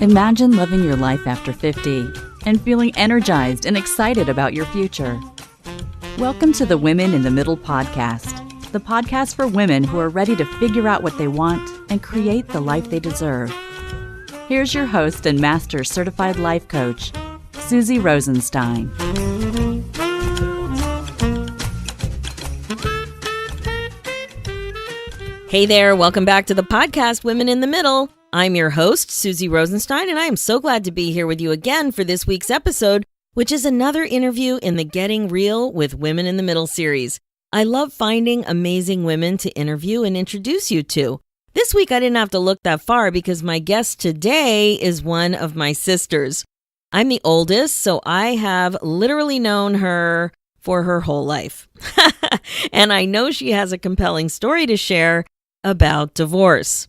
Imagine living your life after 50 and feeling energized and excited about your future. Welcome to the Women in the Middle podcast, the podcast for women who are ready to figure out what they want and create the life they deserve. Here's your host and master certified life coach, Suzy Rosenstein. Hey there, welcome back to the podcast, Women in the Middle. I'm your host, Suzy Rosenstein, and I am so glad to be here with you again for this week's episode, which is another interview in the Getting Real with Women in the Middle series. I love finding amazing women to interview and introduce you to. This week, I didn't have to look that far because my guest today is one of my sisters. I'm the oldest, so I have literally known her for her whole life. And I know she has a compelling story to share about divorce.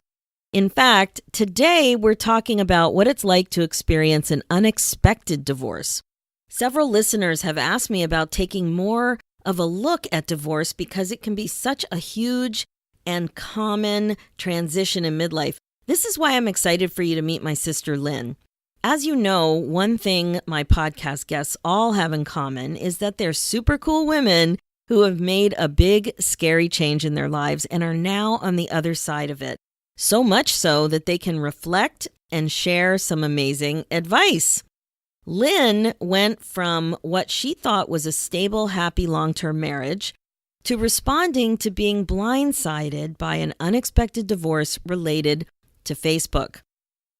In fact, today we're talking about what it's like to experience an unexpected divorce. Several listeners have asked me about taking more of a look at divorce because it can be such a huge and common transition in midlife. This is why I'm excited for you to meet my sister, Lynne. As you know, one thing my podcast guests all have in common is that they're super cool women who have made a big, scary change in their lives and are now on the other side of it. So much so that they can reflect and share some amazing advice. Lynne went from what she thought was a stable, happy long-term marriage to responding to being blindsided by an unexpected divorce related to Facebook.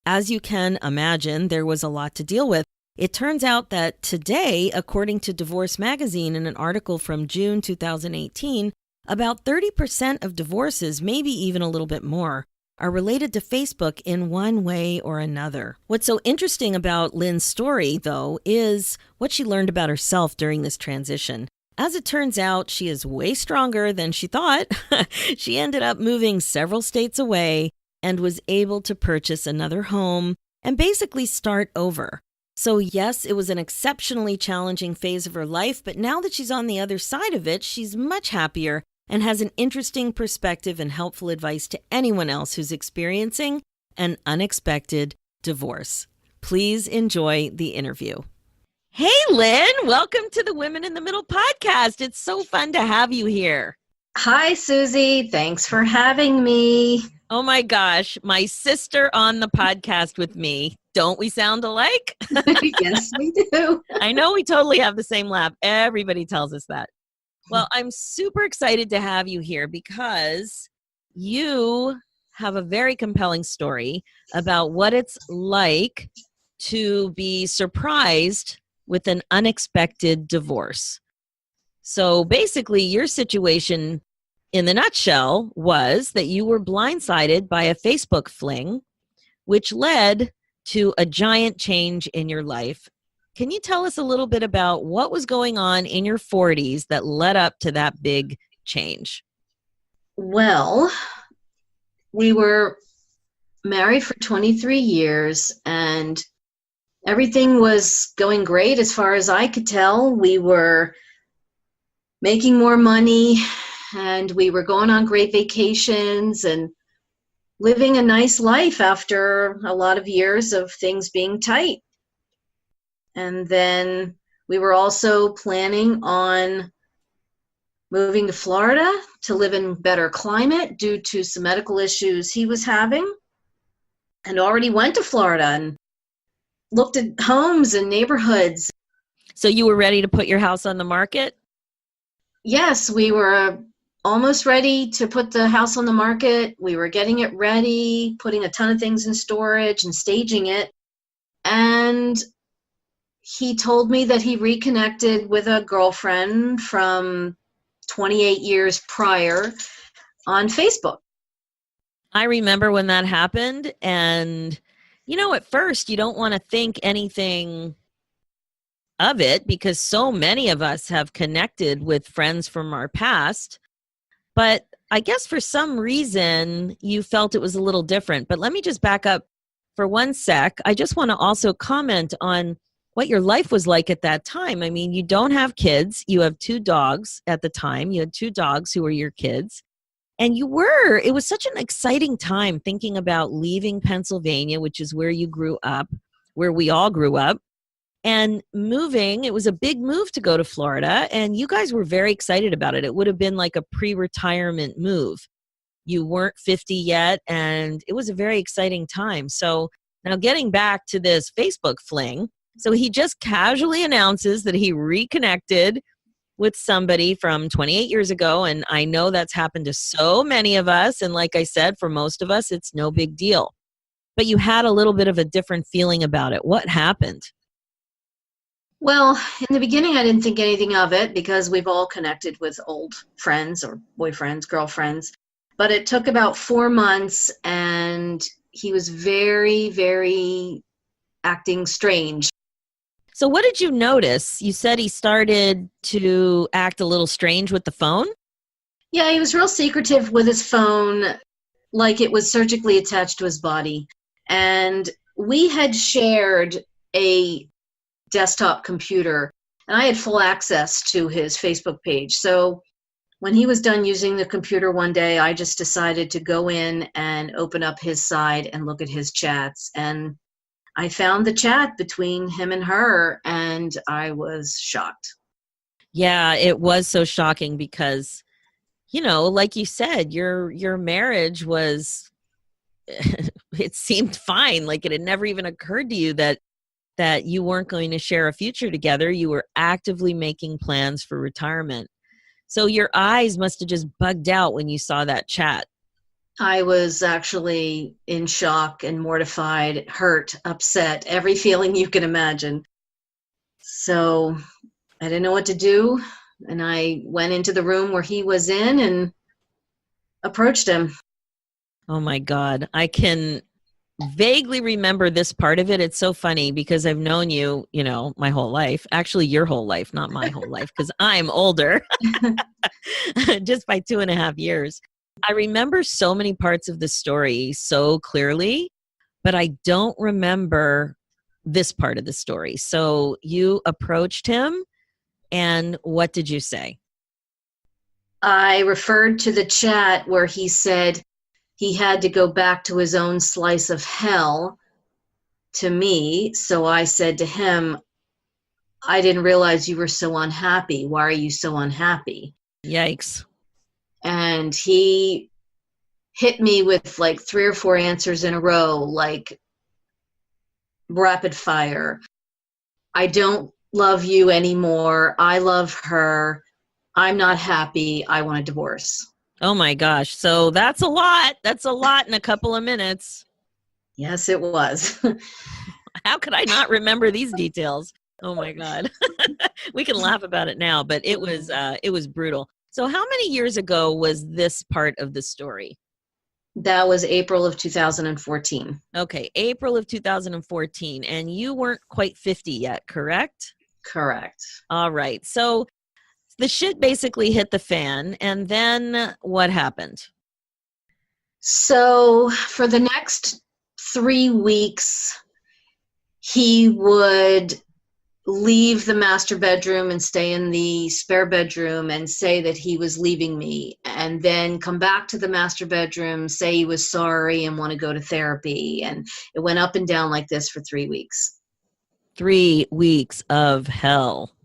As you can imagine, there was a lot to deal with. It turns out that today, according to Divorce Magazine in an article from June 2018, about 30% of divorces, maybe even a little bit more, are related to Facebook in one way or another. What's so interesting about Lynne's story, though, is what she learned about herself during this transition. As it turns out, she is way stronger than she thought. She ended up moving several states away and was able to purchase another home and basically start over. So yes, it was an exceptionally challenging phase of her life, but now that she's on the other side of it, she's much happier and has an interesting perspective and helpful advice to anyone else who's experiencing an unexpected divorce. Please enjoy the interview. Hey, Lynne, welcome to the Women in the Middle podcast. It's so fun to have you here. Hi, Suzy. Thanks for having me. Oh my gosh, my sister on the podcast with me. Don't we sound alike? Yes, we do. I know we totally have the same laugh. Everybody tells us that. Well, I'm super excited to have you here because you have a very compelling story about what it's like to be surprised with an unexpected divorce. So basically, your situation in the nutshell was that you were blindsided by a Facebook fling, which led to a giant change in your life. Can you tell us a little bit about what was going on in your 40s that led up to that big change? Well, we were married for 23 years and everything was going great as far as I could tell. We were making more money and we were going on great vacations and living a nice life after a lot of years of things being tight. And then we were also planning on moving to Florida to live in better climate due to some medical issues he was having, and already went to Florida and looked at homes and neighborhoods. So you were ready to put your house on the market? Yes, we were almost ready to put the house on the market. We were getting it ready, putting a ton of things in storage and staging it. And he told me that he reconnected with a girlfriend from 28 years prior on Facebook. I remember when that happened. And, at first you don't want to think anything of it because so many of us have connected with friends from our past. But I guess for some reason you felt it was a little different. But let me just back up for one sec. I just want to also comment on what your life was like at that time. I mean, you don't have kids. You have two dogs at the time. You had two dogs who were your kids. And it was such an exciting time thinking about leaving Pennsylvania, which is where you grew up, where we all grew up, and moving. It was a big move to go to Florida, and you guys were very excited about it. It would have been like a pre-retirement move. You weren't 50 yet, and it was a very exciting time. So now getting back to this Facebook fling, so he just casually announces that he reconnected with somebody from 28 years ago. And I know that's happened to so many of us. And like I said, for most of us, it's no big deal. But you had a little bit of a different feeling about it. What happened? Well, in the beginning, I didn't think anything of it because we've all connected with old friends or boyfriends, girlfriends. But it took about 4 months, and he was very, very acting strange. So what did you notice? You said he started to act a little strange with the phone? Yeah, he was real secretive with his phone, like it was surgically attached to his body. And we had shared a desktop computer, and I had full access to his Facebook page. So when he was done using the computer one day, I just decided to go in and open up his side and look at his chats. And I found the chat between him and her, and I was shocked. Yeah, it was so shocking because, like you said, your marriage was, it seemed fine. Like it had never even occurred to you that you weren't going to share a future together. You were actively making plans for retirement. So your eyes must have just bugged out when you saw that chat. I was actually in shock and mortified, hurt, upset, every feeling you can imagine. So I didn't know what to do. And I went into the room where he was in and approached him. Oh my God. I can vaguely remember this part of it. It's so funny because I've known you, my whole life. Actually, your whole life, not my whole life, because I'm older just by 2.5 years. I remember so many parts of the story so clearly, but I don't remember this part of the story. So you approached him, and what did you say? I referred to the chat where he said he had to go back to his own slice of hell to me. So I said to him, I didn't realize you were so unhappy. Why are you so unhappy? Yikes. And he hit me with like 3 or 4 answers in a row, like rapid fire. I don't love you anymore. I love her. I'm not happy. I want a divorce. Oh my gosh. So that's a lot. That's a lot in a couple of minutes. Yes, it was. How could I not remember these details? Oh my God. We can laugh about it now, but it was brutal. So how many years ago was this part of the story? That was April of 2014. Okay, April of 2014. And you weren't quite 50 yet, correct? Correct. All right. So the shit basically hit the fan. And then what happened? So for the next 3 weeks, he would leave the master bedroom and stay in the spare bedroom and say that he was leaving me, and then come back to the master bedroom, say he was sorry and want to go to therapy. And it went up and down like this for 3 weeks. 3 weeks of hell.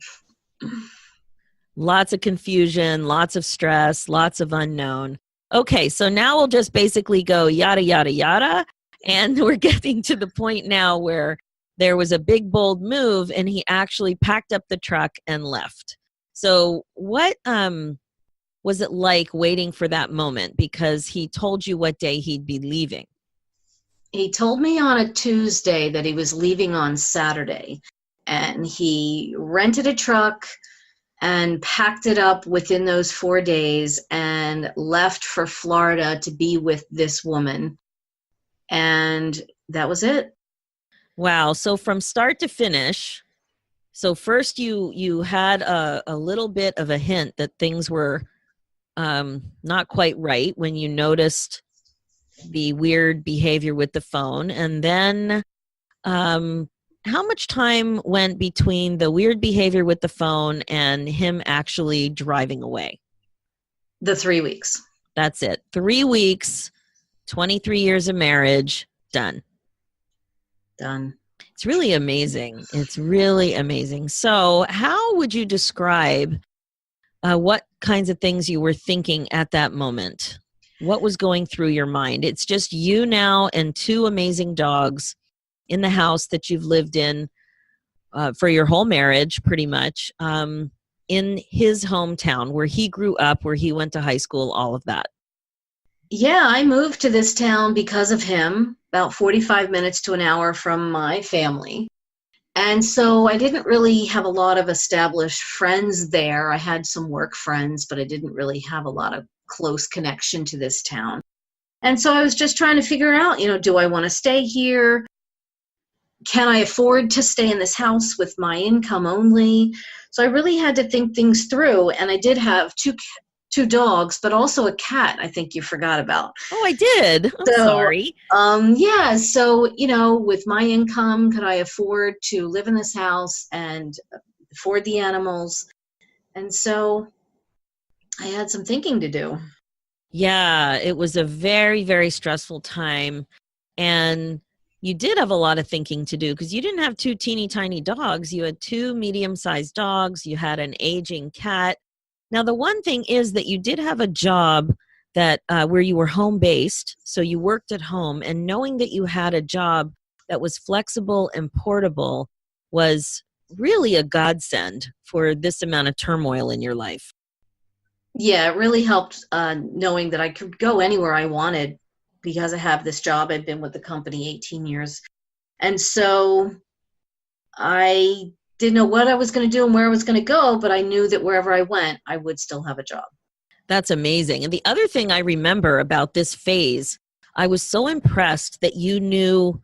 Lots of confusion, lots of stress, lots of unknown. Okay, so now we'll just basically go yada, yada, yada. And we're getting to the point now where there was a big, bold move, and he actually packed up the truck and left. So what was it like waiting for that moment? Because he told you what day he'd be leaving. He told me on a Tuesday that he was leaving on Saturday, and he rented a truck and packed it up within those 4 days and left for Florida to be with this woman. And that was it. Wow. So from start to finish, so first you had a little bit of a hint that things were not quite right when you noticed the weird behavior with the phone. And then how much time went between the weird behavior with the phone and him actually driving away? The 3 weeks. That's it. 3 weeks, 23 years of marriage, done. Done. It's really amazing. It's really amazing. So how would you describe what kinds of things you were thinking at that moment? What was going through your mind? It's just you now and 2 amazing dogs in the house that you've lived in for your whole marriage, pretty much, in his hometown where he grew up, where he went to high school, all of that. Yeah, I moved to this town because of him, about 45 minutes to an hour from my family. And so I didn't really have a lot of established friends there. I had some work friends, but I didn't really have a lot of close connection to this town. And so I was just trying to figure out, do I want to stay here? Can I afford to stay in this house with my income only? So I really had to think things through. And I did have two dogs, but also a cat, I think you forgot about. Oh, I did. I'm sorry. Yeah. So, with my income, could I afford to live in this house and afford the animals? And so I had some thinking to do. Yeah, it was a very, very stressful time. And you did have a lot of thinking to do because you didn't have 2 teeny tiny dogs. You had 2 medium-sized dogs. You had an aging cat. Now, the one thing is that you did have a job that where you were home-based, so you worked at home, and knowing that you had a job that was flexible and portable was really a godsend for this amount of turmoil in your life. Yeah, it really helped knowing that I could go anywhere I wanted because I have this job. I've been with the company 18 years. And so I didn't know what I was going to do and where I was going to go, but I knew that wherever I went, I would still have a job. That's amazing. And the other thing I remember about this phase, I was so impressed that you knew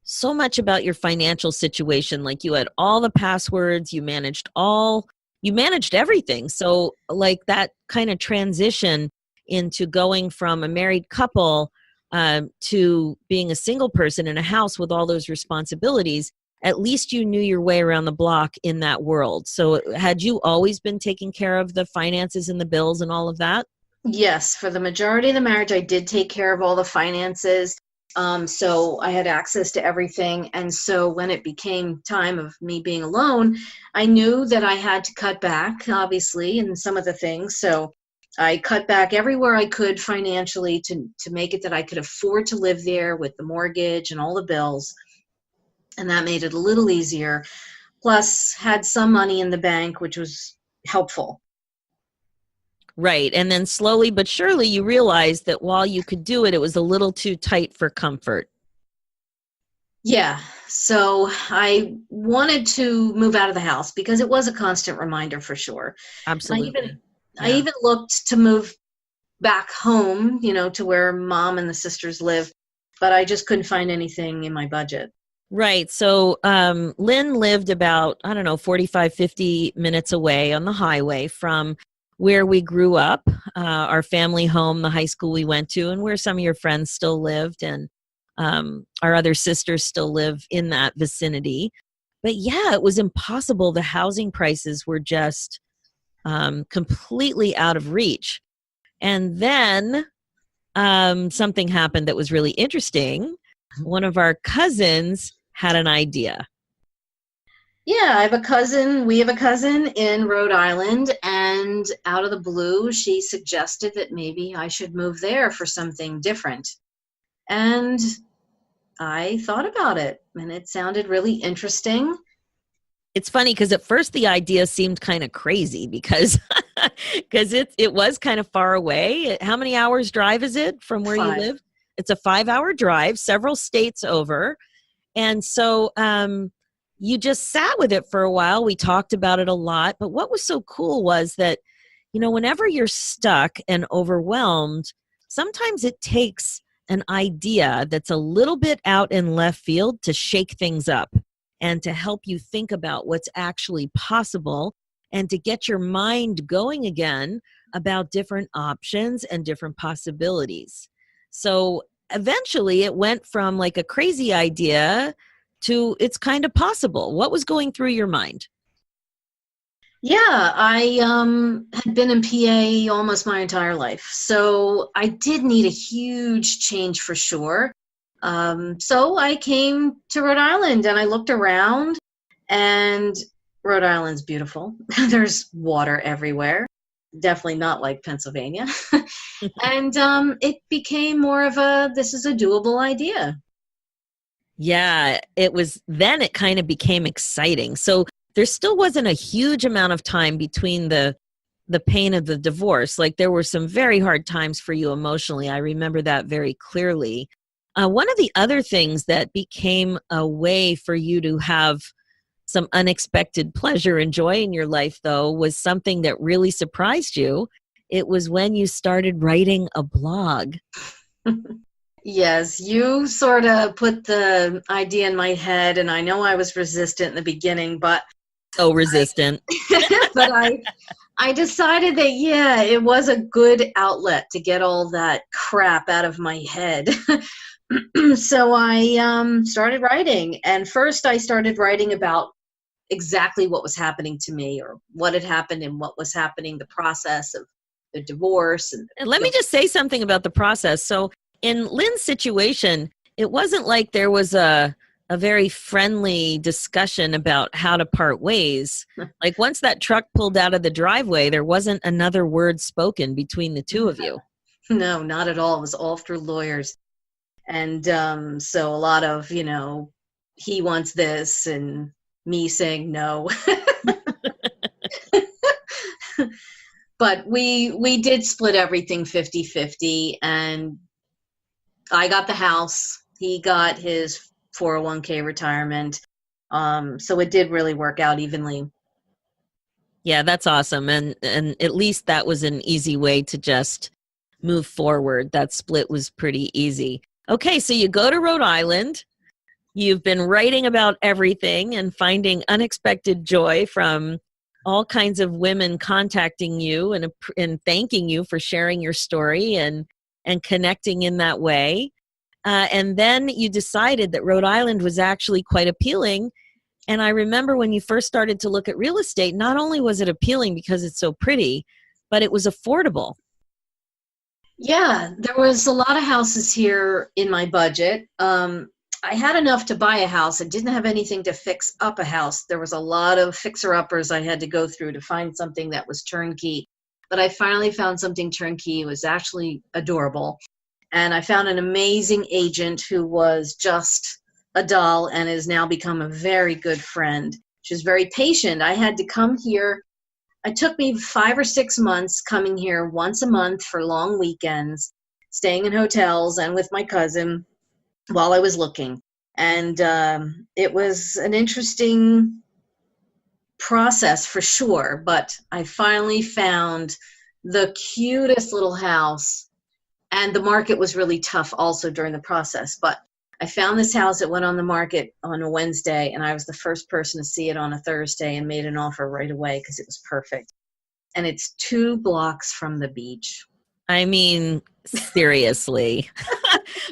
so much about your financial situation. Like you had all the passwords, you managed everything. So like that kind of transition into going from a married couple to being a single person in a house with all those responsibilities, at least you knew your way around the block in that world. So had you always been taking care of the finances and the bills and all of that? Yes, for the majority of the marriage, I did take care of all the finances. So I had access to everything. And so when it became time of me being alone, I knew that I had to cut back, obviously, in some of the things. So I cut back everywhere I could financially to make it that I could afford to live there with the mortgage and all the bills. And that made it a little easier. Plus, had some money in the bank, which was helpful. Right. And then slowly but surely you realized that while you could do it, it was a little too tight for comfort. Yeah. So I wanted to move out of the house because it was a constant reminder for sure. Absolutely. I even looked to move back home, to where mom and the sisters live, but I just couldn't find anything in my budget. Right. So Lynne lived about, 45, 50 minutes away on the highway from where we grew up, our family home, the high school we went to, and where some of your friends still lived, and our other sisters still live in that vicinity. But yeah, it was impossible. The housing prices were just completely out of reach. And then something happened that was really interesting. One of our cousins had an idea. Yeah, we have a cousin in Rhode Island, and out of the blue, she suggested that maybe I should move there for something different. And I thought about it, and it sounded really interesting. It's funny because at first the idea seemed kind of crazy because it was kind of far away. How many hours drive is it from where 5. you live? It's a 5-hour drive, several states over. And so you just sat with it for a while. We talked about it a lot. But what was so cool was that, whenever you're stuck and overwhelmed, sometimes it takes an idea that's a little bit out in left field to shake things up and to help you think about what's actually possible and to get your mind going again about different options and different possibilities. So eventually it went from like a crazy idea to it's kind of possible. What was going through your mind? Yeah, I had been in PA almost my entire life. So I did need a huge change for sure. So I came to Rhode Island and I looked around, and Rhode Island's beautiful. There's water everywhere. Definitely not like Pennsylvania. And it became more of this is a doable idea. Yeah, it kind of became exciting. So there still wasn't a huge amount of time between the pain of the divorce. Like there were some very hard times for you emotionally. I remember that very clearly. One of the other things that became a way for you to have some unexpected pleasure and joy in your life, though, was something that really surprised you. It was when you started writing a blog. Yes, you sort of put the idea in my head, and I know I was resistant in the beginning, but So resistant. but I decided that yeah, it was a good outlet to get all that crap out of my head. So I started writing, and first I started writing about exactly what was happening to me, or what had happened and what was happening, the process of the divorce. And let me just say something about the process. So in Lynne's situation, it wasn't like there was a very friendly discussion about how to part ways. Like once that truck pulled out of the driveway, there wasn't another word spoken between the two of you. No, not at all. It was all through lawyers. And so a lot of, he wants this and me saying no. But we did split everything 50-50, and I got the house. He got his 401k retirement. So it did really work out evenly. Yeah, that's awesome. And at least that was an easy way to just move forward. That split was pretty easy. Okay, so you go to Rhode Island. You've been writing about everything and finding unexpected joy from all kinds of women contacting you and thanking you for sharing your story and connecting in that way. And then you decided that Rhode Island was actually quite appealing. And I remember when you first started to look at real estate, not only was it appealing because it's so pretty, but it was affordable. Yeah, there was a lot of houses here in my budget. I had enough to buy a house. I didn't have anything to fix up a house. There was a lot of fixer-uppers I had to go through to find something that was turnkey. But I finally found something turnkey. It was actually adorable. And I found an amazing agent who was just a doll and has now become a very good friend. She was very patient. I had to come here. It took me 5 or 6 months coming here once a month for long weekends, staying in hotels and with my cousin while I was looking. And it was an interesting process for sure, but I finally found the cutest little house, and the market was really tough also during the process. But I found this house that went on the market on a Wednesday, and I was the first person to see it on a Thursday and made an offer right away because it was perfect. And it's 2 blocks from the beach. I mean, seriously.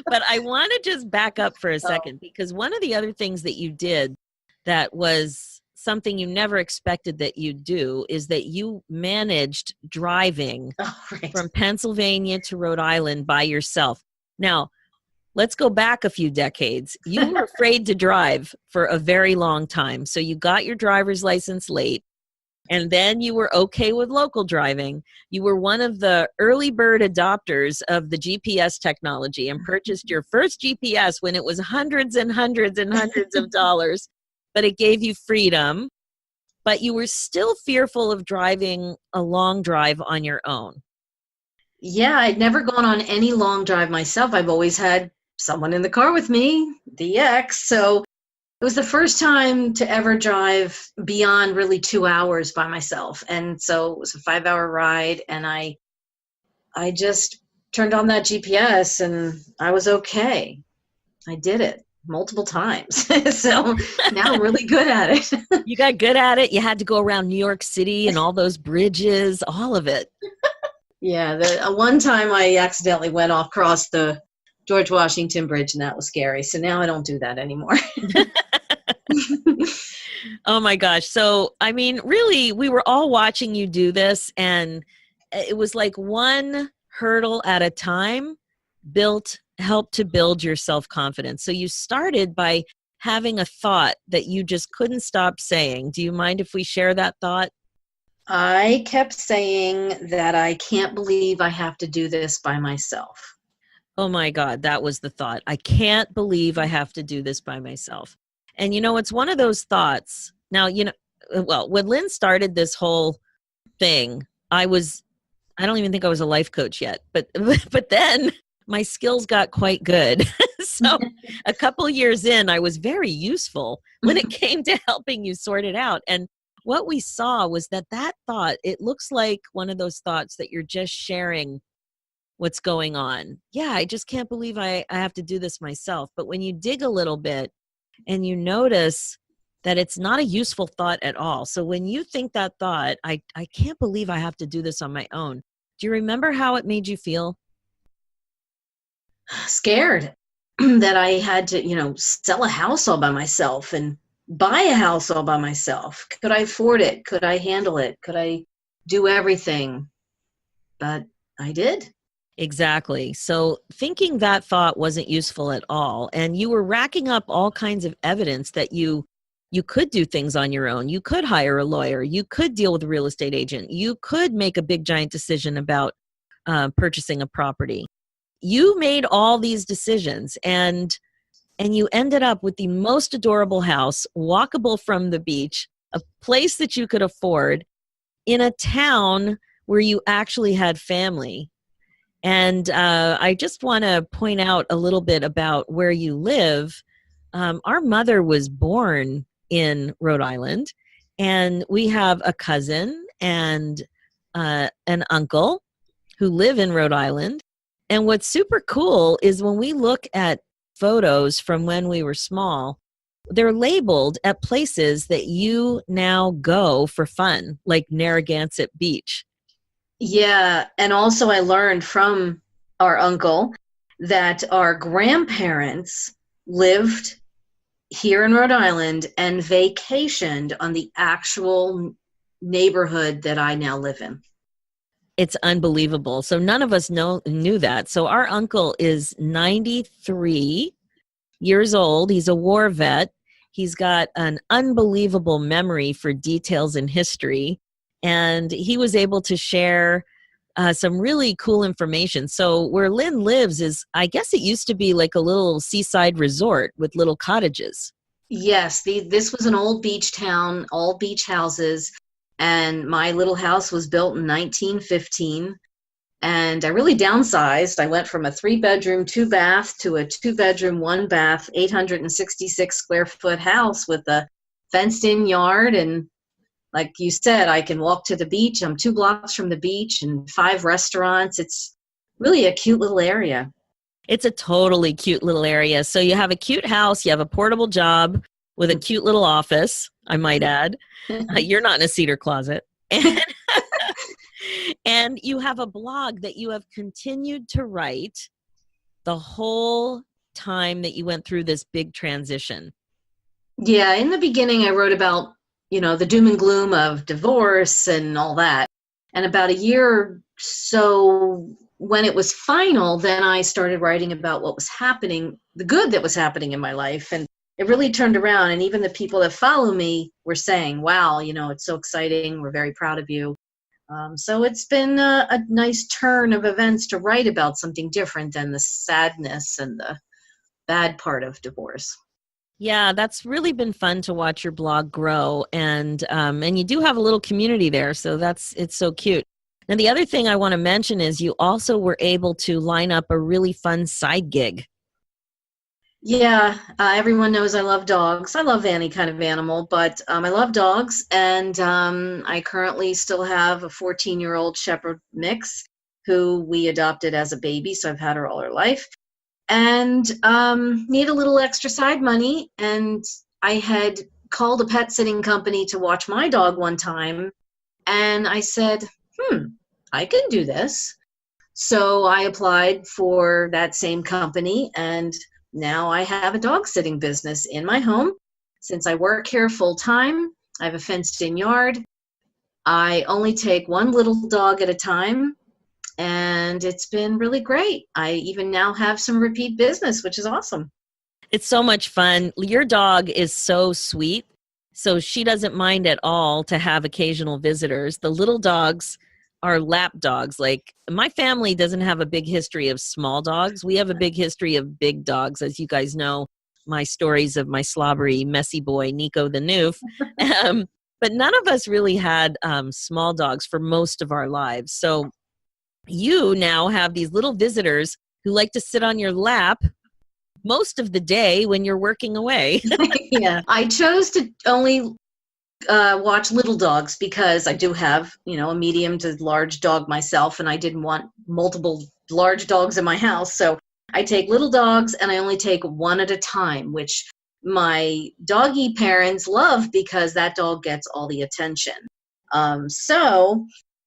But I want to just back up for a second, because one of the other things that you did that was something you never expected that you'd do is that you managed driving from Pennsylvania to Rhode Island by yourself. Now, let's go back a few decades. You were afraid to drive for a very long time. So you got your driver's license late, and then you were okay with local driving. You were one of the early bird adopters of the GPS technology and purchased your first GPS when it was hundreds and hundreds and hundreds of dollars, but it gave you freedom. But you were still fearful of driving a long drive on your own. Yeah, I'd never gone on any long drive myself. I've always had someone in the car with me, the ex. So it was the first time to ever drive beyond really 2 hours by myself. And so it was a 5-hour ride, and I just turned on that GPS and I was okay. I did it multiple times. So now I'm really good at it. You got good at it. You had to go around New York City and all those bridges, all of it. Yeah, one time I accidentally went across the George Washington Bridge, and that was scary. So now I don't do that anymore. Oh my gosh. So, I mean, really, we were all watching you do this, and it was like one hurdle at a time helped to build your self-confidence. So you started by having a thought that you just couldn't stop saying. Do you mind if we share that thought? I kept saying that I can't believe I have to do this by myself. Oh my God, that was the thought. I can't believe I have to do this by myself. And it's one of those thoughts. Now, well, when Lynne started this whole thing, I don't even think I was a life coach yet, but but then my skills got quite good. So a couple years in, I was very useful when it came to helping you sort it out. And what we saw was that thought, it looks like one of those thoughts that you're just sharing what's going on. Yeah, I just can't believe I have to do this myself. But when you dig a little bit and you notice that it's not a useful thought at all. So when you think that thought, I can't believe I have to do this on my own. Do you remember how it made you feel? Scared that I had to, sell a house all by myself and buy a house all by myself. Could I afford it? Could I handle it? Could I do everything? But I did. Exactly. So thinking that thought wasn't useful at all, and you were racking up all kinds of evidence that you could do things on your own. You could hire a lawyer. You could deal with a real estate agent. You could make a big giant decision about purchasing a property. You made all these decisions, and you ended up with the most adorable house, walkable from the beach, a place that you could afford, in a town where you actually had family. And I just want to point out a little bit about where you live. Our mother was born in Rhode Island, and we have a cousin and an uncle who live in Rhode Island. And what's super cool is when we look at photos from when we were small, they're labeled at places that you now go for fun, like Narragansett Beach. Yeah, and also I learned from our uncle that our grandparents lived here in Rhode Island and vacationed on the actual neighborhood that I now live in. It's unbelievable. So none of us knew that. So our uncle is 93 years old. He's a war vet. He's got an unbelievable memory for details in history. And he was able to share some really cool information. So where Lynne lives is, I guess it used to be like a little seaside resort with little cottages. Yes, this was an old beach town, all beach houses. And my little house was built in 1915. And I really downsized. I went from a 3-bedroom, 2-bath to a 2-bedroom, 1-bath, 866 square foot house with a fenced in yard. And like you said, I can walk to the beach. I'm 2 blocks from the beach and 5 restaurants. It's really a cute little area. It's a totally cute little area. So you have a cute house, you have a portable job with a cute little office, I might add. You're not in a cedar closet. And you have a blog that you have continued to write the whole time that you went through this big transition. Yeah, in the beginning, I wrote about, the doom and gloom of divorce and all that. And about a year or so when it was final, then I started writing about what was happening, the good that was happening in my life. And it really turned around. And even the people that follow me were saying, wow, it's so exciting. We're very proud of you. So it's been a nice turn of events to write about something different than the sadness and the bad part of divorce. Yeah, that's really been fun to watch your blog grow, and you do have a little community there, so it's so cute. Now, the other thing I want to mention is you also were able to line up a really fun side gig. Yeah, everyone knows I love dogs. I love any kind of animal, but I love dogs, and I currently still have a 14-year-old Shepherd mix who we adopted as a baby, so I've had her all her life. And need a little extra side money. And I had called a pet sitting company to watch my dog one time. And I said, I can do this. So I applied for that same company. And now I have a dog sitting business in my home. since I work here full time, I have a fenced-in yard. I only take one little dog at a time, and it's been really great. I even now have some repeat business, which is awesome. It's so much fun. Your dog is so sweet. So she doesn't mind at all to have occasional visitors. The little dogs are lap dogs. Like, my family doesn't have a big history of small dogs. We have a big history of big dogs. As you guys know, my stories of my slobbery, messy boy, Nico the Noof. But none of us really had small dogs for most of our lives. So you now have these little visitors who like to sit on your lap most of the day when you're working away. Yeah, I chose to only watch little dogs because I do have, a medium to large dog myself, and I didn't want multiple large dogs in my house. So I take little dogs, and I only take one at a time, which my doggy parents love because that dog gets all the attention. So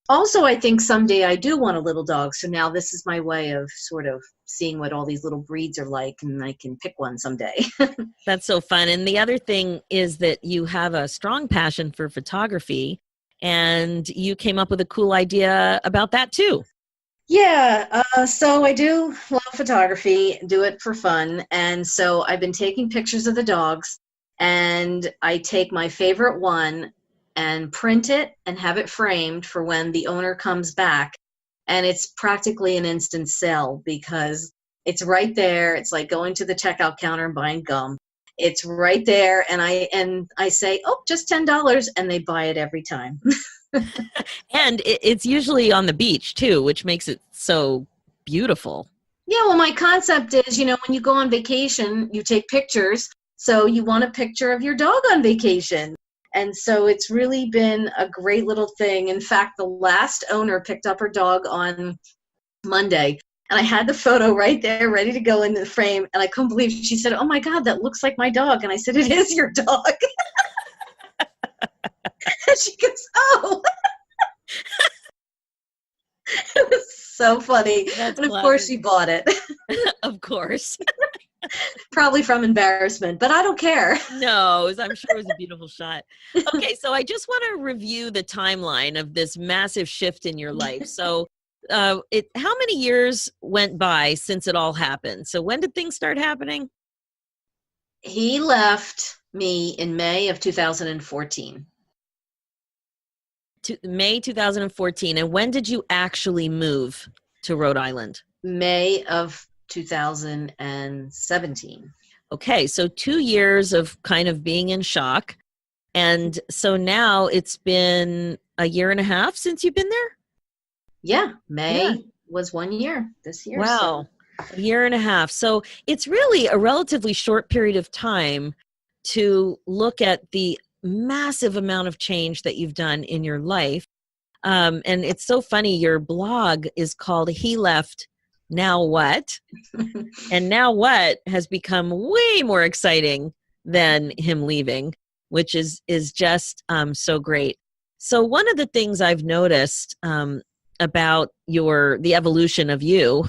also, I think someday I do want a little dog. So now this is my way of sort of seeing what all these little breeds are like, and I can pick one someday. That's so fun. And the other thing is that you have a strong passion for photography, and you came up with a cool idea about that too. Yeah, so I do love photography, do it for fun. And so I've been taking pictures of the dogs, and I take my favorite one and print it and have it framed for when the owner comes back. And it's practically an instant sell because it's right there. It's like going to the checkout counter and buying gum. It's right there. And I say, oh, just $10, and they buy it every time. And it's usually on the beach too, which makes it so beautiful. Yeah, well, my concept is, when you go on vacation, you take pictures. So you want a picture of your dog on vacation. And so it's really been a great little thing. In fact, the last owner picked up her dog on Monday, and I had the photo right there ready to go in the frame. And I couldn't believe it. She said, oh my God, that looks like my dog. And I said, it is your dog. And she goes, oh. It was so funny. That's and of course she bought it. Of course. Probably from embarrassment, but I don't care. No, I'm sure it was a beautiful shot. Okay, so I just want to review the timeline of this massive shift in your life. So how many years went by since it all happened? So when did things start happening? He left me in May of 2014. May 2014. And when did you actually move to Rhode Island? May of 2017. Okay, so 2 years of kind of being in shock. And so now it's been a year and a half since you've been there? Yeah, May was 1 year this year. Wow, a year and a half. So it's really a relatively short period of time to look at the massive amount of change that you've done in your life. And it's so funny, your blog is called He Left, Now What? And Now What has become way more exciting than him leaving, which is just so great. So one of the things I've noticed about the evolution of you,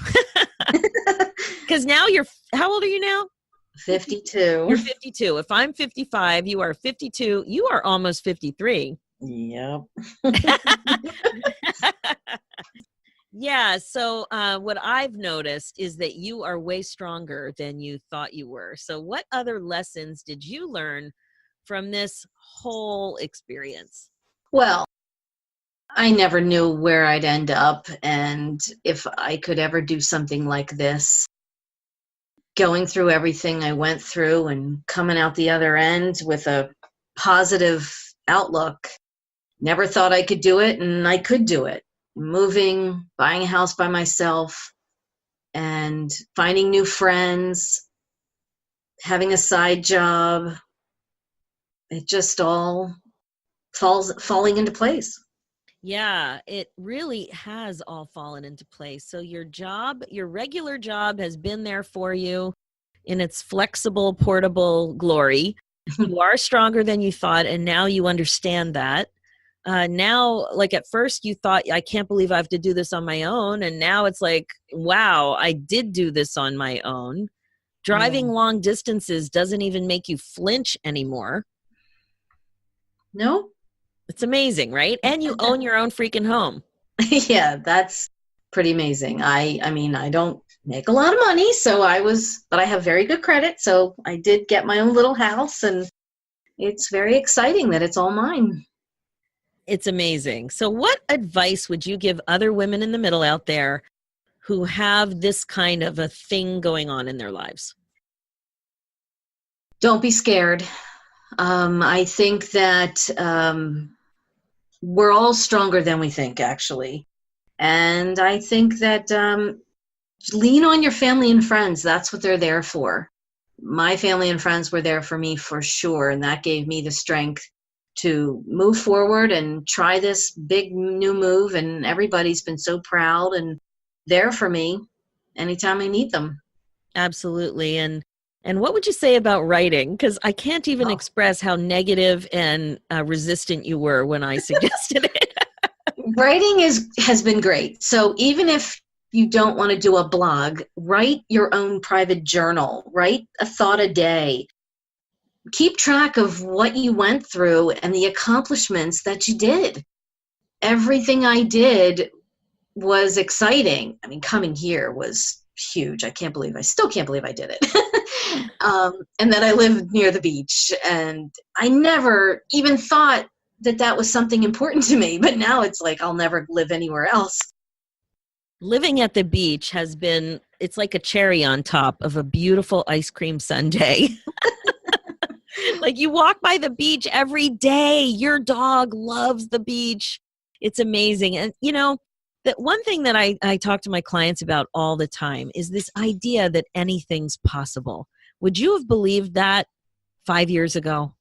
because now how old are you now? 52. You're 52. If I'm 55, you are 52. You are almost 53. Yep. Yeah. So what I've noticed is that you are way stronger than you thought you were. So what other lessons did you learn from this whole experience? Well, I never knew where I'd end up and if I could ever do something like this. Going through everything I went through and coming out the other end with a positive outlook. Never thought I could do it, and I could do it. Moving, buying a house by myself, and finding new friends, having a side job. It just all falling into place. Yeah, it really has all fallen into place. So your regular job has been there for you in its flexible, portable glory. You are stronger than you thought, and now you understand that. Now, like at first you thought, I can't believe I have to do this on my own. And now it's like, wow, I did do this on my own. Driving long distances doesn't even make you flinch anymore. No. It's amazing, right? And you own your own freaking home. Yeah, that's pretty amazing. I mean, I don't make a lot of money, but I have very good credit, so I did get my own little house, and it's very exciting that it's all mine. It's amazing. So what advice would you give other women in the middle out there who have this kind of a thing going on in their lives? Don't be scared. I think that we're all stronger than we think, actually. And I think that lean on your family and friends. That's what they're there for. My family and friends were there for me for sure, and that gave me the strength to move forward and try this big new move, and everybody's been so proud and there for me anytime I need them. Absolutely. And what would you say about writing? Because I can't even express how negative and resistant you were when I suggested it. Writing has been great. So even if you don't want to do a blog, write your own private journal, write a thought a day. Keep track of what you went through and the accomplishments that you did. Everything I did was exciting. I mean, coming here was huge. I still can't believe I did it. And then I lived near the beach, and I never even thought that was something important to me. But now it's like I'll never live anywhere else. Living at the beach it's like a cherry on top of a beautiful ice cream sundae. Like you walk by the beach every day. Your dog loves the beach. It's amazing. And that one thing that I talk to my clients about all the time is this idea that anything's possible. Would you have believed that 5 years ago?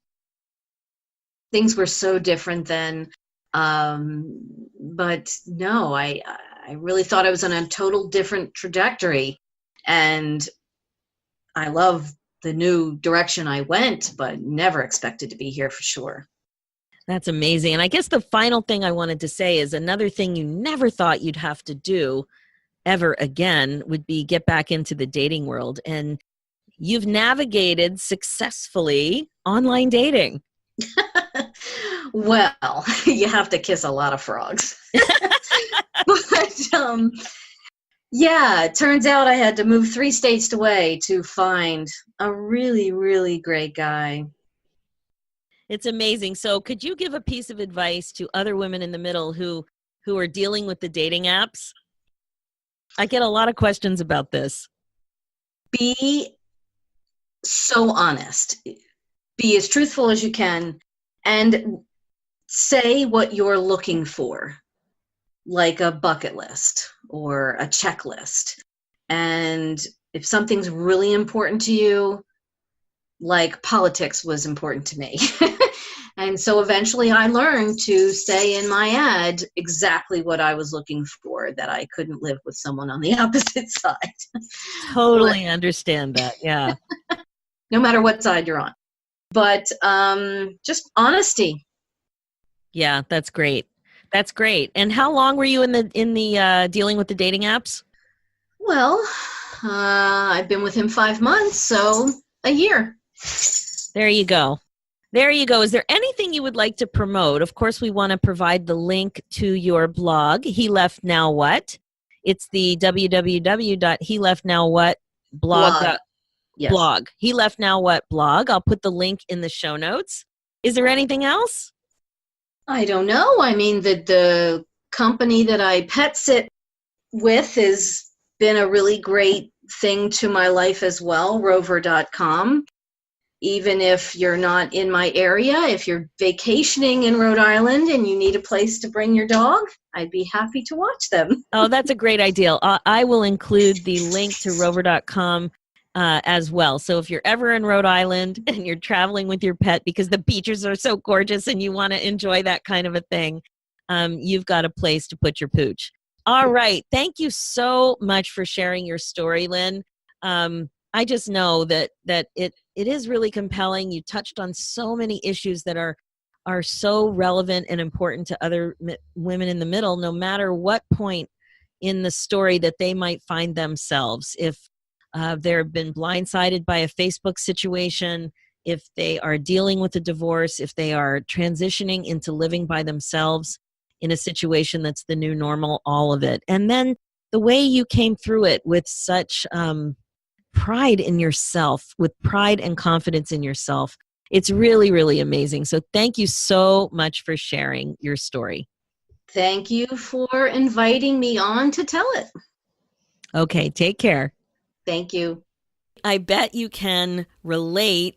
Things were so different then. But no, I really thought I was on a total different trajectory. And I love the new direction I went, but never expected to be here for sure. That's amazing. And I guess the final thing I wanted to say is another thing you never thought you'd have to do ever again would be get back into the dating world. And you've navigated successfully online dating. Well, you have to kiss a lot of frogs. But yeah, it turns out I had to move 3 states away to find a really, really great guy. It's amazing. So could you give a piece of advice to other women in the middle who are dealing with the dating apps? I get a lot of questions about this. Be so honest. Be as truthful as you can and say what you're looking for, like a bucket list or a checklist. And if something's really important to you, like politics was important to me. And so eventually I learned to say in my ad exactly what I was looking for, that I couldn't live with someone on the opposite side. Totally understand that. Yeah. No matter what side you're on. But just honesty. Yeah, that's great. That's great. And how long were you in the dealing with the dating apps? Well, I've been with him 5 months, so a year. There you go. There you go. Is there anything you would like to promote? Of course, we want to provide the link to your blog, He Left Now What? It's the www.heleftnowwhat blog. He Left Now What blog. I'll put the link in the show notes. Is there anything else? I don't know. I mean, the company that I pet sit with has been a really great thing to my life as well, rover.com. Even if you're not in my area, if you're vacationing in Rhode Island and you need a place to bring your dog, I'd be happy to watch them. Oh, that's a great idea. I will include the link to rover.com as well. So if you're ever in Rhode Island and you're traveling with your pet because the beaches are so gorgeous and you want to enjoy that kind of a thing, you've got a place to put your pooch. All right. Thank you so much for sharing your story, Lynne. I just know that it is really compelling. You touched on so many issues that are so relevant and important to other women in the middle, no matter what point in the story that they might find themselves. If they've been blindsided by a Facebook situation, if they are dealing with a divorce, if they are transitioning into living by themselves in a situation that's the new normal, all of it. And then the way you came through it with such pride in yourself, with pride and confidence in yourself. It's really, really amazing. So thank you so much for sharing your story. Thank you for inviting me on to tell it. Okay, take care. Thank you. I bet you can relate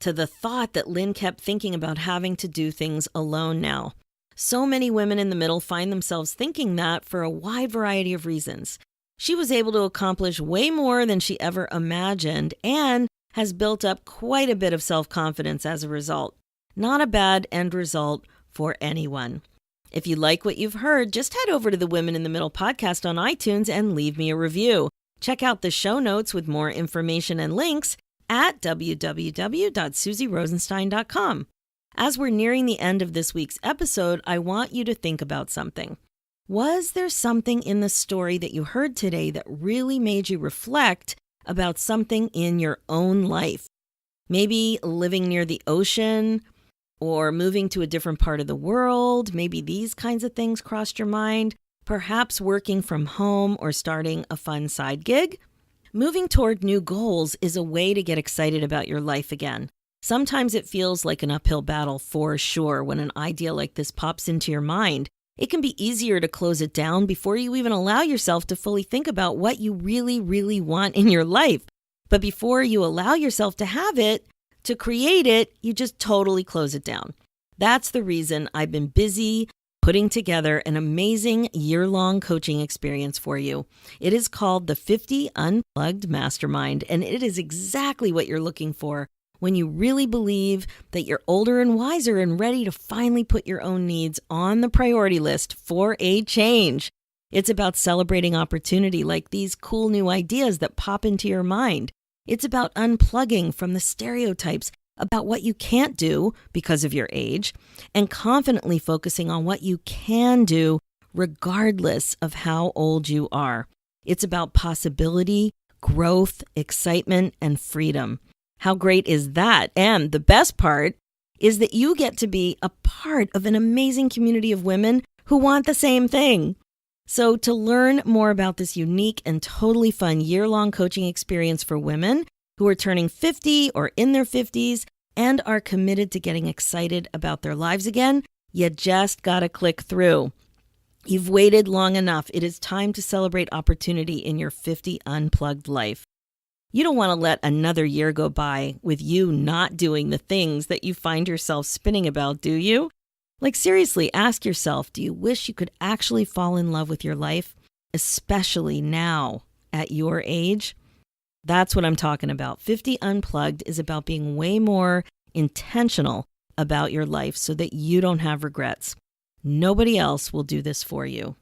to the thought that Lynne kept thinking about having to do things alone now. So many women in the middle find themselves thinking that for a wide variety of reasons. She was able to accomplish way more than she ever imagined and has built up quite a bit of self-confidence as a result. Not a bad end result for anyone. If you like what you've heard, just head over to the Women in the Middle podcast on iTunes and leave me a review. Check out the show notes with more information and links at www.suzyrosenstein.com. As we're nearing the end of this week's episode, I want you to think about something. Was there something in the story that you heard today that really made you reflect about something in your own life? Maybe living near the ocean or moving to a different part of the world. Maybe these kinds of things crossed your mind. Perhaps working from home or starting a fun side gig. Moving toward new goals is a way to get excited about your life again. Sometimes it feels like an uphill battle for sure when an idea like this pops into your mind. It can be easier to close it down before you even allow yourself to fully think about what you really, really want in your life. But before you allow yourself to have it, to create it, you just totally close it down. That's the reason I've been busy putting together an amazing year-long coaching experience for you. It is called the 50 Unplugged Mastermind, and it is exactly what you're looking for when you really believe that you're older and wiser and ready to finally put your own needs on the priority list for a change. It's about celebrating opportunity like these cool new ideas that pop into your mind. It's about unplugging from the stereotypes about what you can't do because of your age and confidently focusing on what you can do regardless of how old you are. It's about possibility, growth, excitement, and freedom. How great is that? And the best part is that you get to be a part of an amazing community of women who want the same thing. So to learn more about this unique and totally fun year-long coaching experience for women who are turning 50 or in their 50s and are committed to getting excited about their lives again, you just gotta click through. You've waited long enough. It is time to celebrate opportunity in your 50 Unplugged life. You don't want to let another year go by with you not doing the things that you find yourself spinning about, do you? Like seriously, ask yourself, do you wish you could actually fall in love with your life, especially now at your age? That's what I'm talking about. 50 Unplugged is about being way more intentional about your life so that you don't have regrets. Nobody else will do this for you.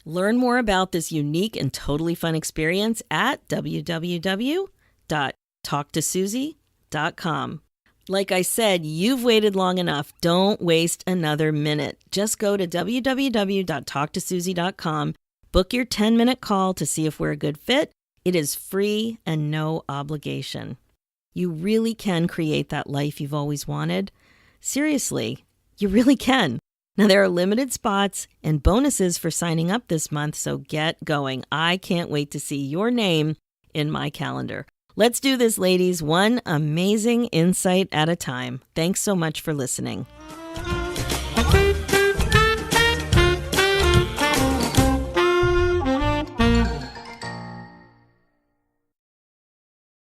Learn more about this unique and totally fun experience at www.talktosuzy.com. Like I said, you've waited long enough. Don't waste another minute. Just go to www.talktosuzy.com, book your 10-minute call to see if we're a good fit. It is free and no obligation. You really can create that life you've always wanted. Seriously, you really can. Now, there are limited spots and bonuses for signing up this month, so get going. I can't wait to see your name in my calendar. Let's do this, ladies, one amazing insight at a time. Thanks so much for listening.